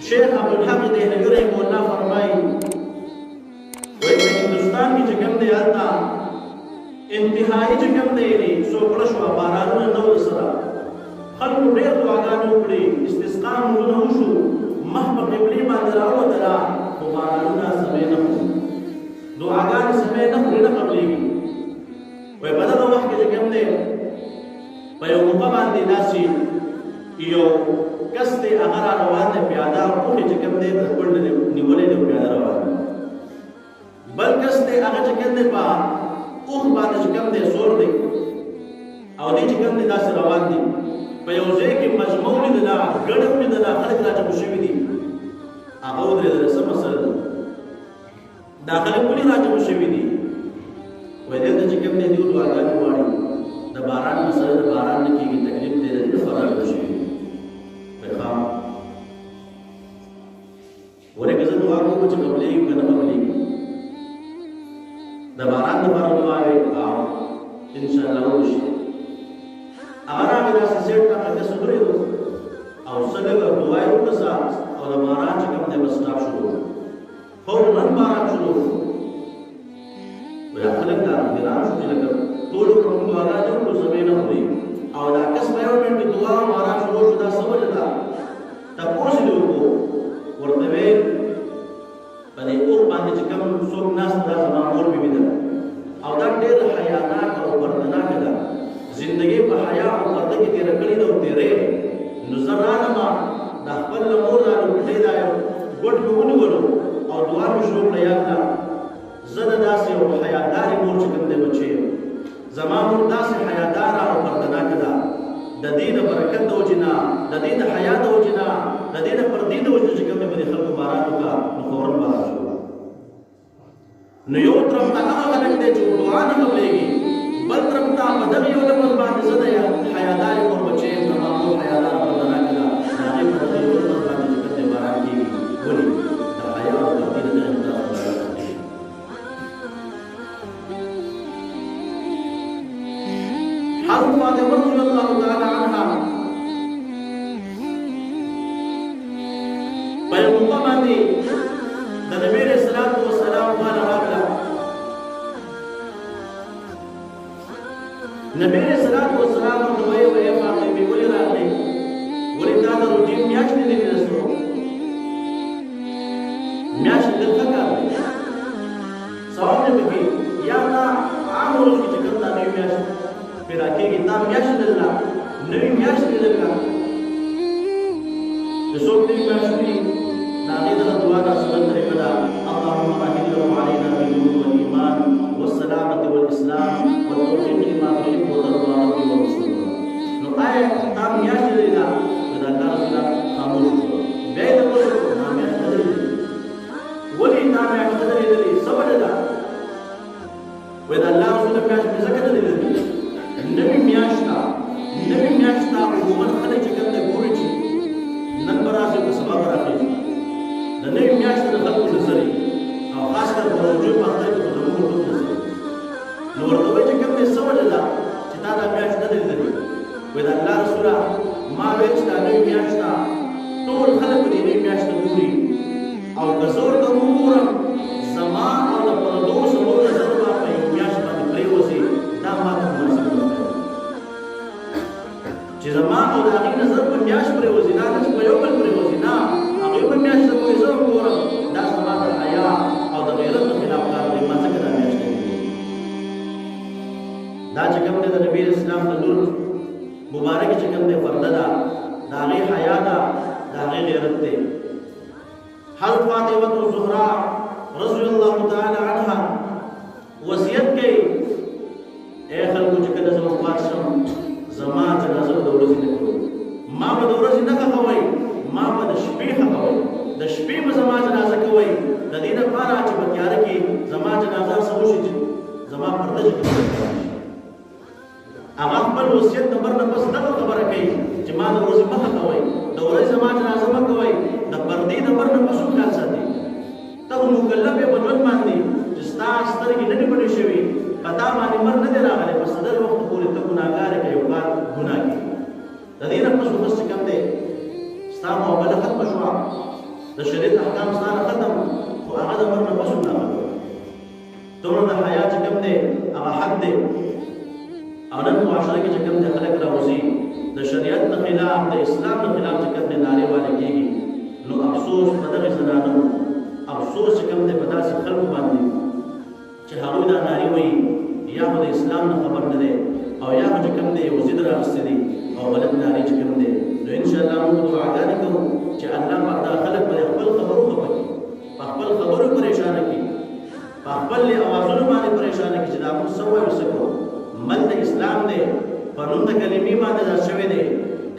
شیخ عبدالحق دہلوی رحمہ اللہ فرمائی ہندوستان کی چکم دے آتا انتہائی چکم دے لی سوکڑش و بارانون نو سرا خلق دیر دعاگانو کڑی استسقام نونوشو محبا قبلی باندراو درا و بارانونا سمے نخو دعاگان سمے نخو لینا قبلی گی وی بدل وقت کی چکم دے پیو مقابان دی ناسی یو کس دے اگر روان دے پیادا اوخی چکم دے تکل نیولے دے پیادا روان دے بل کس دے اگر چکم دے پا اوخ باندې چکم دے سور دے او دی چکم دے دا سے روان دے پیوزے کی مجموعی دلا گڑھوی دلا خلق راجا مشوی دی آقاو دے دے سب مسئل دے داخل کلی راجا مشوی دی وی دے دا چکم دے دیو دو آگانی واری دا باران مسئل دا باران نکی کی تکلیف دے دے فرار مشوی دی پیخام ورے کزا دعا کو کچھ قبلے گی کنا قبلے گی دباران دبارا دعا ہے آؤ انشاءاللہ روشی اگر آگے دا سیٹ کا قدر سبرے دو او سلگا دعائی رو کسا او دباران چکم دے بسٹاپ شروع فورنن باران شروع ویا خلق دا دیران شروع لکر تولو کرم دعانا جو تو زمینہ ہوئی او دا کس بیومنٹ دعا باران شروع شدہ سمجھ دا تا پوچھ دو کو ورطوے بلے اور باندې چې کوم څوک ناس دا زما مور بي ده او دا ډېر حیاناک او پردناک ده زندگی په حیا او پرده کې تیر کړی ده او تیرې نو زه رانما د خپل مور دا لوټې دا ګوټ مې ونیولو او دعا مې شروع کړه یاد ده زه د داسې یو حیادارې مور چې کوم دی بچی زما مور داسې حیاداره او پردناکه ده د دې د برکت د وجې نه د دې د حیا د وجې نه د دې د پردې د وجې چې کوم دی باندې خلکو باران وکړه نو فورن باران شو نو یو طرف ته هغه خلک دی چې دعا نه قبلېږي بل طرف ته په دغه یو لفظ باندې زه د حیادارې مور بچی یم زما مور حیاداره پردناکه ده د هغې په دغه یو لفظ باندې چې کوم دی باران کېږي ولې د حیا او پردې د دغه امتیاز حضرت فاطمہ رضی اللہ تعالی عنہ پیغمبر باندې د نبی رسول الله والسلام والا راغلا نبی رسول الله والسلام دوی وی فاطمه ولې راغلي ولې دا د روټین میاشتې نه رسو میاشتې د فکر سوال دې کې یا دا عام ورځ چې کوم دا میاشتې پھر آکے گی تا میاشت اللہ نوی میاشت اللہ جسوک نوی میاشت لی ناغی دل دعا دا سنت رکھدا اللہم احلو علینا بالنور والایمان والسلامت والاسلام والتوفیق لما تحب وترضى ربی ورسول نو آئے تا میاشت اللہ ودا اللہ رسول خاموش بید کو نا میاشت اللہ ولی تا میاشت اللہ سبب اللہ ودا اللہ رسول میاشت بزکر اللہ نبی میاشتا عموماً خلق چې کوم دی ګوري چې نن به راشي په سبا به راخېږي د نوي میاشتې د خلکو نظري او خاص کر په رجوع په خدای کې په زموږ ټول نظري نو ورته وایي چې کوم دی څه وجه ده چې تا دا میاشت نه دی لیدلې وایي د الله رسوله ما ویل چې دا نوي میاشته ټول خلک په دې نوي میاشته ګوري او که زه ورته وګورم زما او د پردو سړو نظر به په یو میاشت باندې پرېوځي دا ما ته مناسب نه چې زما او د هغې نظر په میاشت پرېوځي دا نه چې په یو بل پرېوځي نه هغې په میاشت پورې زه وګورم دا زما د حیا او د غیرت د خلاف کار دی ما ځکه دا میاشت دا چې کوم دی د نبي اسلام د لور مبارک چې کوم دی پرده ده د هغې حیا ده د هغې غیرت دی حضرت فاطمة الزهراء رضی الله تعالی عنها وصیت کوي اے خلکو چې کله زه وفات شم زما جنازه د ورځې نه کوي ما به د ورځې نه ښخوئ ما به د شپې ښخوئ د شپې به زما جنازه کوئ د دې لپاره چې په تیاره کې زما جنازه څه وشي چې زما پرده چې هغه خپل وصیت نمبر نه پس دغه خبره کوي چې ما د ورځې مه ښخوئ د ورځې زما جنازه مه کوئ د پردې نمبر نه پس خیال ساتئ ته مکلف یې په ژوند باندې چې ستا سترګې نه دي پټې شوي پتا باندې مر نه دی راغلی په صدر وخت پورې ته ګناهګار یې که یو کار ګناه کوي د دې نه پس وروسته کوم دی ستا معامله ختمه شوه د شریعت احکام سره ختم خو هغه د مرګ نه پسو نه دومره د حیا چې کوم دی هغه حق دی او نن معاشره کې چې کوم دی خلک راوځي د شریعت نه خلاف د اسلام نه خلاف چې کوم دی نارې والے کېږي نو افسوس په دغه زنانو افسوس چې کوم دی په داسې خلکو باندې چې هغوی دا نارې وایي یا خو د اسلام نه خبر نه دی او یا خو چې کوم دی یو ضد راغستی دی او غلط نارې چې کوم دی نو انشاءالله موږ دعاګانې کوو چې الله پاک دا خلک په خپل خبرو خفه کړي په خپل خبرو پریشانه کړي په خپل اوازونو باندې پریشانه کړي چې دا موږ څه وایو څه کوو من د اسلام دی په نوم د کلمې باندې دا شوی دی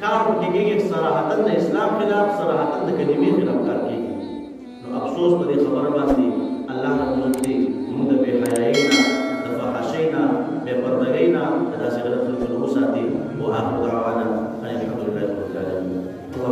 کار پکې کېږي صراحتا د اسلام خلاف صراحتا د کلمې خلاف کار کېږي نو افسوس په دې خبره باندې الله